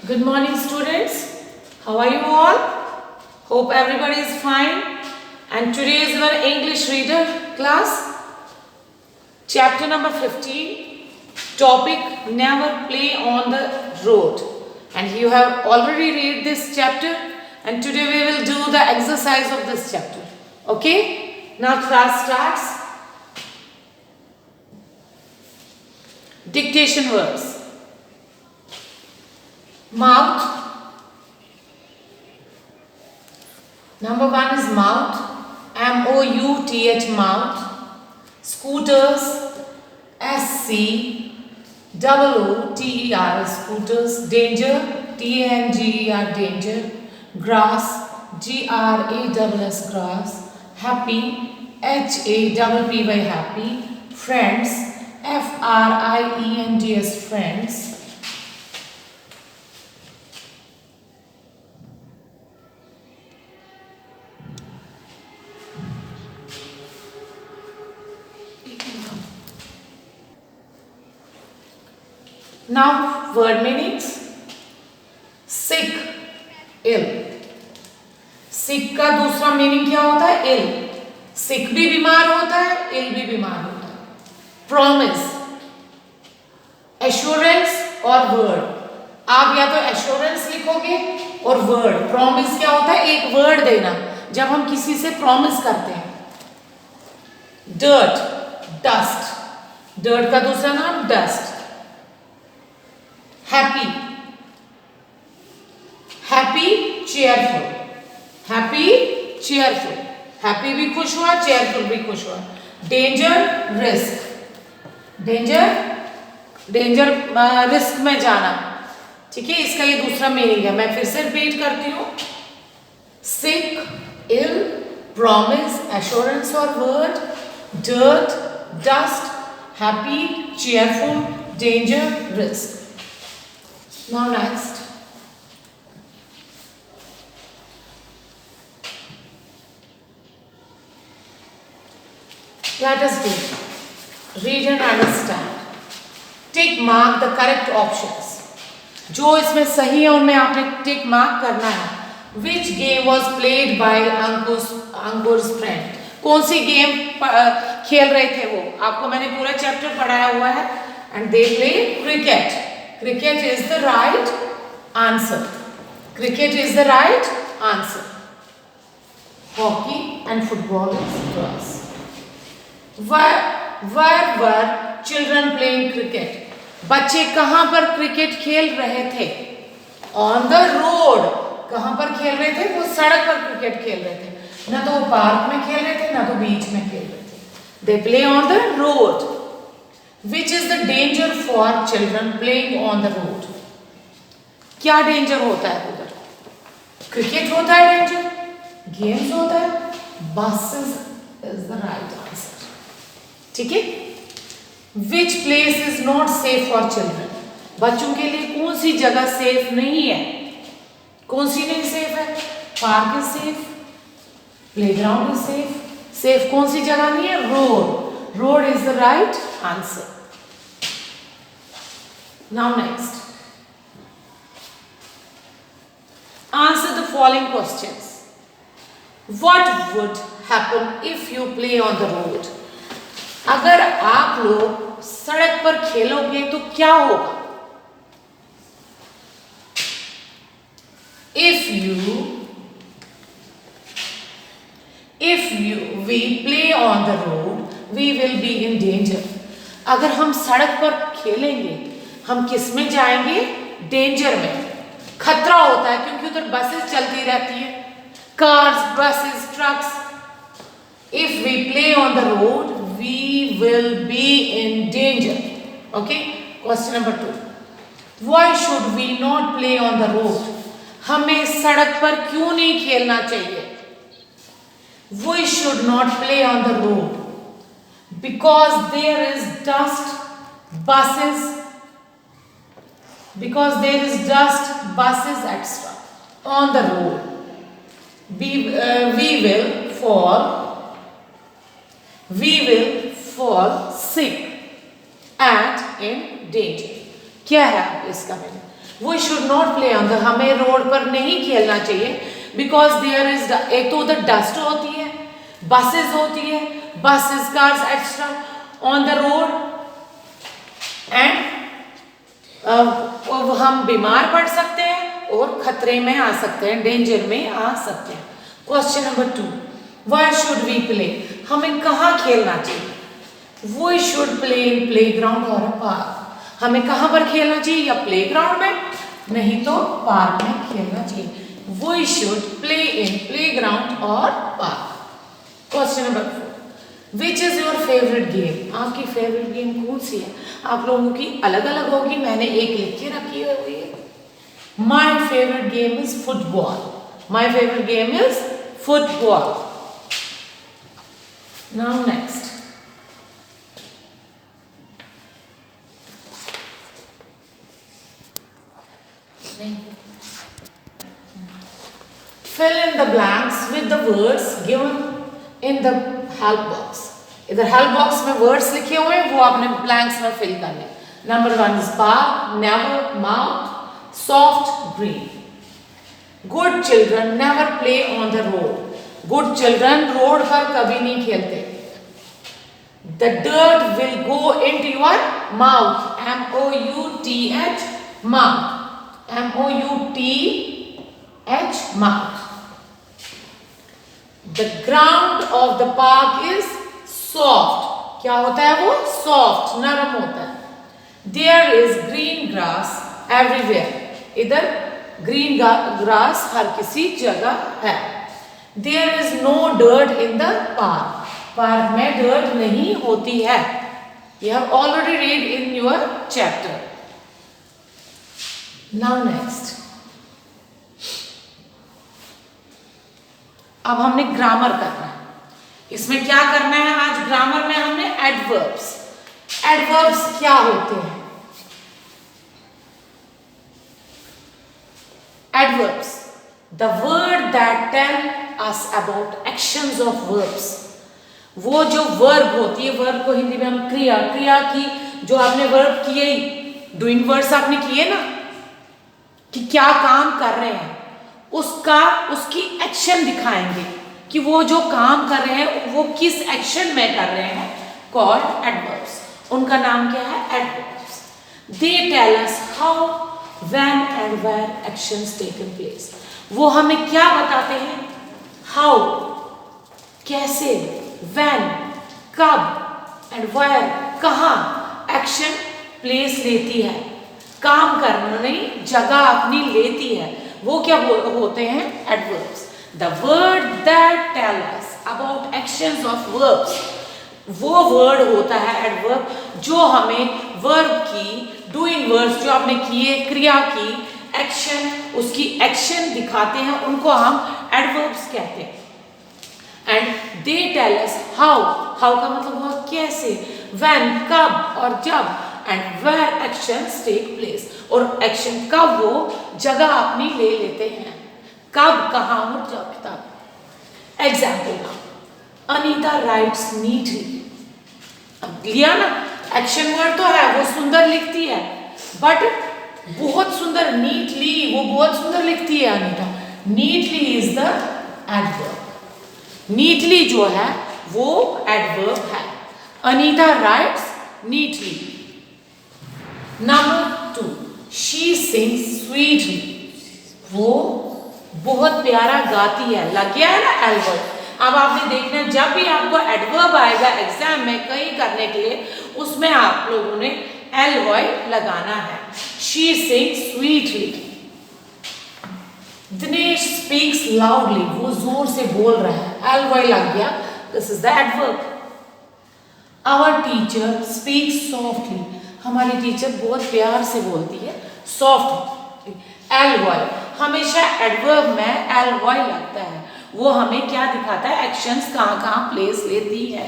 Good morning, students. How are you all? Hope everybody is fine. And today is our English reader class. Chapter number 15. Topic: Never play on the road. And you have already read this chapter. And today we will do the exercise of this chapter. Okay? Now class starts. Dictation words. Mouth. Number 1 is mouth. M-O-U-T-H, mouth. Scooters. S-C-O-O-T-E-R, scooters. Danger. T-A-N-G-E-R, danger. Grass. G-R-A-S-S, grass. Happy. H-A-P-P-Y, happy. Friends. F-R-I-E-N-D-S, friends. Now word meanings. Sick, ill. Sick का दूसरा meaning क्या होता है? ill. Sick भी बीमार होता है, ill भी बीमार होता है. Promise, assurance और word. आप या तो assurance लिखोगे और word. Promise क्या होता है? एक word देना जब हम किसी से promise करते हैं. Dirt, dust. Dirt का दूसरा नाम dust. Happy, happy, cheerful. Happy, cheerful. Happy भी खुश हुआ, cheerful भी खुश हुआ. Danger, risk. Danger, risk में जाना. ठीक है, इसका ये दूसरा मीनिंग है. मैं फिर से रिपीट करती हूँ. Sick, ill, promise, assurance or word, dirt, dust, happy, cheerful, danger, risk. Now next. Let us do. Read and understand. Tick mark the correct options. जो इसमें सही है उनमें आपने टिक मार्क करना है. Which game was played by Ankur's friend? कौन सी game खेल रहे थे वो? आपको मैंने पूरा चैप्टर पढ़ाया हुआ है. And they play cricket. Cricket is the right answer. Cricket is the right answer. Hockey and football is grass. Where were children playing cricket? बच्चे कहाँ पर क्रिकेट खेल रहे थे? On the road. कहाँ पर खेल रहे थे? वो सड़क पर क्रिकेट खेल रहे थे. ना तो वो पार्क में खेल रहे थे, ना तो बीच में खेल रहे थे. They play on the road. Which is the danger for children playing on the road? क्या डेंजर होता है उधर? क्रिकेट होता है डेंजर, गेम्स होता है, buses is the right answer. ठीक है? Which place is not safe for children? बच्चों के लिए कौन सी जगह सेफ नहीं है? कौन सी नहीं सेफ है? Park is safe, playground is safe. Safe कौन सी जगह नहीं है? Road. Road is the right answer. Now next. Answer the following questions. What would happen if you play on the road? अगर आप लोग सड़क पर खेलोगे तो क्या होगा? If we play on the road, we will be in danger. अगर हम सड़क पर खेलेंगे, हम किस में जाएंगे? डेंजर में. खतरा होता है क्योंकि उधर बसेस चलती रहती हैं, cars, buses, trucks. If we play on the road, we will be in danger. Okay? Question number 2. Why should we not play on the road? हमें सड़क पर क्यों नहीं खेलना चाहिए? We should not play on the road because there is dust, buses, etc. on the road. We will fall sick and in danger. क्या है इसका meaning? We should not play on the, हमें रोड पर नहीं खेलना चाहिए, because there is, एक तो उधर डस्ट होती है, बसेस होती है, buses, cars extra on the road, and हम बीमार पड़ सकते हैं और खतरे में आ सकते हैं, डेंजर में आ सकते हैं। Question number 2, where should we play, हमें कहाँ खेलना चाहिए? We should play in play ground और पार्क, हमें कहाँ पर खेलना चाहिए? या प्ले ग्राउंड में, नहीं तो पार्क में खेलना चाहिए। We should play in play ground और park. Question number 4, which is your favourite game, आपकी फेवरेट गेम कौन सी है? आप लोगों की अलग अलग होगी, मैंने एक लिख के रखी हुई है। My favourite game is football, my favourite game is football. Now next, fill in the blanks with the words given in the help box. इधर हेल्प बॉक्स में वर्ड्स लिखे हुए हैं, वो आपने ब्लैंक्स में फिल करने। Number 1 is park, never, mouth, soft, green. Good children never play on the road, good children road पर कभी नहीं खेलते। The dirt will go into your mouth, MOUTH, mouth, MOUTH, mouth. The ground of the park is soft, क्या होता है वो? Soft, नरम होता है। There is green grass everywhere, इधर green grass हर किसी जगह है। There is no dirt in the park, park में dirt नहीं होती है। You have already read in your chapter. Now next, अब हमने ग्रामर करना है। इसमें क्या करना है आज ग्रामर में? हमने एडवर्ब्स। एडवर्ब्स क्या होते हैं? Adverbs, the word that tell us about actions of verbs. वो जो वर्ब होती है, वर्ब को हिंदी में हम क्रिया, क्रिया की जो आपने वर्ब किए, डूइंग वर्ड्स आपने किए ना, कि क्या काम कर रहे हैं, उसका उसकी एक्शन दिखाएंगे कि वो जो काम कर रहे हैं वो किस एक्शन में कर रहे हैं, कॉल्ड एडवर्ब्स। उनका नाम क्या है? Adverbs. They tell us how, when and where actions taken place. वो हमें क्या बताते हैं? हाउ, कैसे, व्हेन, कब, एंड वेयर, कहाँ एक्शन प्लेस लेती है, काम करना नहीं, जगह अपनी लेती है, वो क्या होते हैं? Adverbs. The word that tell us about actions of verbs, वो वर्ड होता है एडवर्ब जो हमें वर्ब की, डूइंग वर्ड्स जो आपने किए, क्रिया की एक्शन, उसकी एक्शन दिखाते हैं, उनको हम एडवर्ब्स कहते हैं। And they tell us how, how का मतलब हुआ कैसे, व्हेन कब और जब, and where actions take place, और एक्शन कब वो जगह अपनी ले लेते हैं, कब, कहाँ और जब। किताब एग्जाम्पल, अनीता राइट्स नीटली। अब लिया ना, एक्शन वर्ड तो है, वो सुंदर लिखती है, बट बहुत सुंदर, नीटली, वो बहुत सुंदर लिखती है Anita. Neatly is the adverb. Neatly जो है वो एडवर्ब है। Anita rights neatly. Number 2, she sings sweetly, वो बहुत प्यारा गाती है। लग गया है ना एडवर्ब। अब आपने देखना, जब भी आपको एडवर्ब आएगा एग्जाम में कहीं करने के लिए, उसमें आप लोगों ने एलवाई लगाना है। She sings sweetly. Dinesh speaks loudly, वो जोर से बोल रहा है, एलवाई लग गया, this is the adverb. Our teacher speaks softly, हमारी टीचर बहुत प्यार से बोलती है, सॉफ्ट, एलवाई। हमेशा एडवर्ब में एलवाई लगता है, वो हमें क्या दिखाता है? एक्शंस कहाँ कहाँ प्लेस लेती है।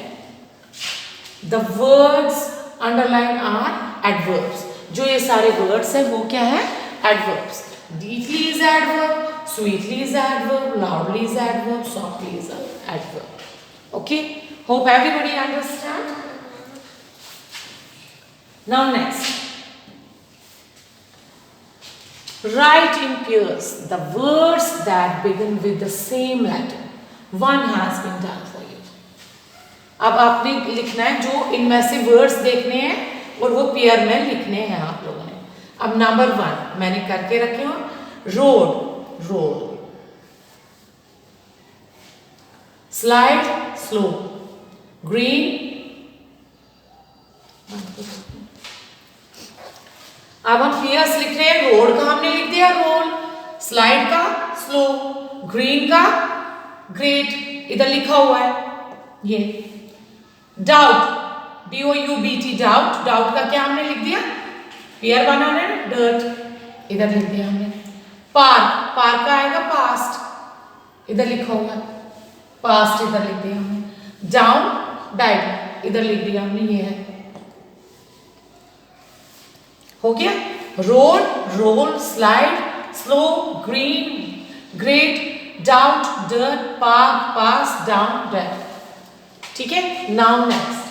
The words underline are adverbs. जो ये सारे वर्ड्स हैं वो क्या है? Adverbs. Deeply is adverb, sweetly is adverb, loudly is adverb, softly is adverb. Okay, hope everybody understand. Now next, Write in pairs the words that begin with the same letter. One has been done for you. अब आपने लिखना है, जो इनमें से words देखने हैं और वो पेयर में लिखने हैं आप लोगों ने। अब नंबर 1 मैंने करके रखे हो, road, road, slide, slow, green. अब हम पेयर्स लिख रहे हैं, रोड का हमने लिख दिया रोल, स्लाइड का स्लो, ग्रीन का ग्रेट, इधर लिखा हुआ है ये। डाउट, DOUBT, डाउट, डाउट का क्या हमने लिख दिया, पेयर बनाना है, डर्ट, इधर लिख दिया हमने। पार्क, पार्क का आएगा पास्ट, इधर लिखा हुआ है पास्ट, इधर लिख दिया हमने। डाउन, डाइड, इधर लिख दिया हमने, ये है, हो गया। Road, roll, slide, slow, green, great, doubt, dirt, park, pass, down, date. ठीक है, नाउ नेक्स्ट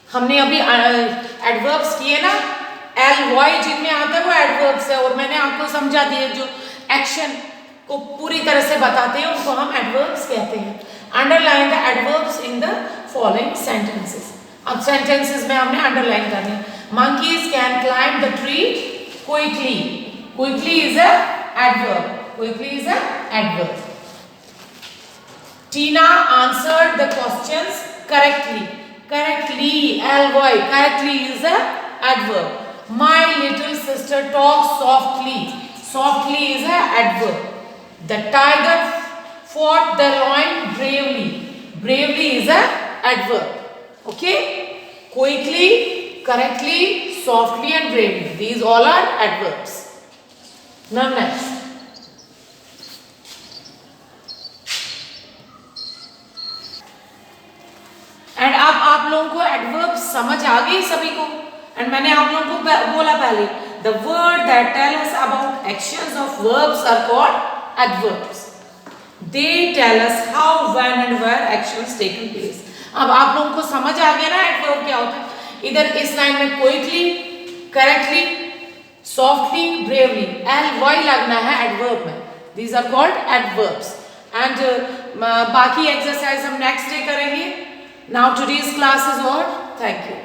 हमने अभी एडवर्ब्स किए ना, एल वाई जिनमें आता है वो एडवर्ब्स है, और मैंने आपको समझा दिया जो एक्शन को पूरी तरह से बताते हैं उनको हम एडवर्ब्स कहते हैं। Underline the adverbs in the following sentences. अब सेंटेंसेस में हमने अंडरलाइन करनी है। monkeys can climb the tree quickly. Quickly is a adverb. Quickly is a adverb. Tina answered the questions correctly. Correctly, ly, correctly is a adverb. My little sister talks softly. Softly is a adverb. The tiger fought the lion bravely. Bravely is a adverb. Okay, quickly, correctly, softly and bravely, these all are adverbs. Now next, and अब आप लोगों को adverbs समझ आ गई सभी को, and मैंने आप लोगों को बोला पहले, the word that tell us about actions of verbs are called adverbs. They tell us how, when and where actions taken place. अब आप लोगों को समझ आ गया ना एडवर्ब क्या होता है। इधर इस लाइन में quickly, correctly, softly, bravely, ly लगना है एडवर्ब में। These are called adverbs. And बाकी एक्सरसाइज हम नेक्स्ट डे करेंगे। Now today's class is over. Thank you.